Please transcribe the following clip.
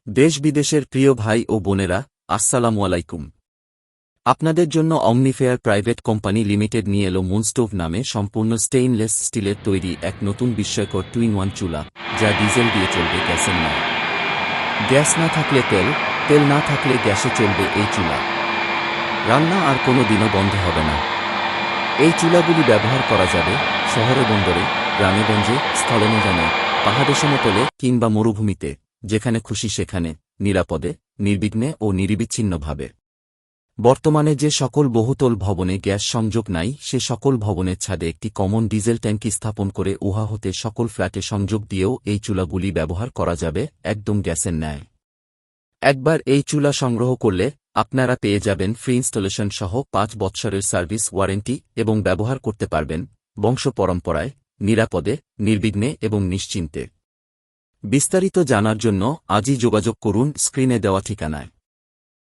দেশ বিদেশের প্রিয় ভাই ও বোনেরা, আসসালামু আলাইকুম। আপনাদের জন্য অমনিফেয়ার প্রাইভেট কোম্পানি লিমিটেড নিয়ে এলো মুনস্টোভ নামে সম্পূর্ণ স্টেইনলেস স্টিলের তৈরি এক নতুন বিস্ময়কর টু-ইন-ওয়ান চুলা, যা ডিজেল দিয়ে চলবে, গ্যাসের নয়। গ্যাস না থাকলে তেল, তেল না থাকলে গ্যাসে চলবে এই চুলা। রান্না আর কোনো দিনও বন্ধ হবে না। এই চুলাগুলি ব্যবহার করা যাবে শহরে, বন্দরে, গ্রামে-গঞ্জে, স্থলমৈদানে, পাহাড়ে, সমতলে কিংবা মরুভূমিতে, যেখানে খুশি সেখানে, নিরাপদে, নির্বিঘ্নে ও নিরবিচ্ছিন্নভাবে। বর্তমানে যে সকল বহুতল ভবনে গ্যাস সংযোগ নাই, সে সকল ভবনের ছাদে একটি কমন ডিজেল ট্যাঙ্কি স্থাপন করে উহা হতে সকল ফ্ল্যাটে সংযোগ দিয়েও এই চুলাগুলি ব্যবহার করা যাবে একদম গ্যাসের ন্যায়। একবার এই চুলা সংগ্রহ করলে আপনারা পেয়ে যাবেন ফ্রি ইনস্টলেশন সহ ৫ বৎসরের সার্ভিস ওয়ারেন্টি এবং ব্যবহার করতে পারবেন বংশ পরম্পরায়, নিরাপদে, নির্বিঘ্নে এবং নিশ্চিন্তে। বিস্তারিত জানার জন্য আজই যোগাযোগ করুন স্ক্রিনে দেওয়া ঠিকানায়।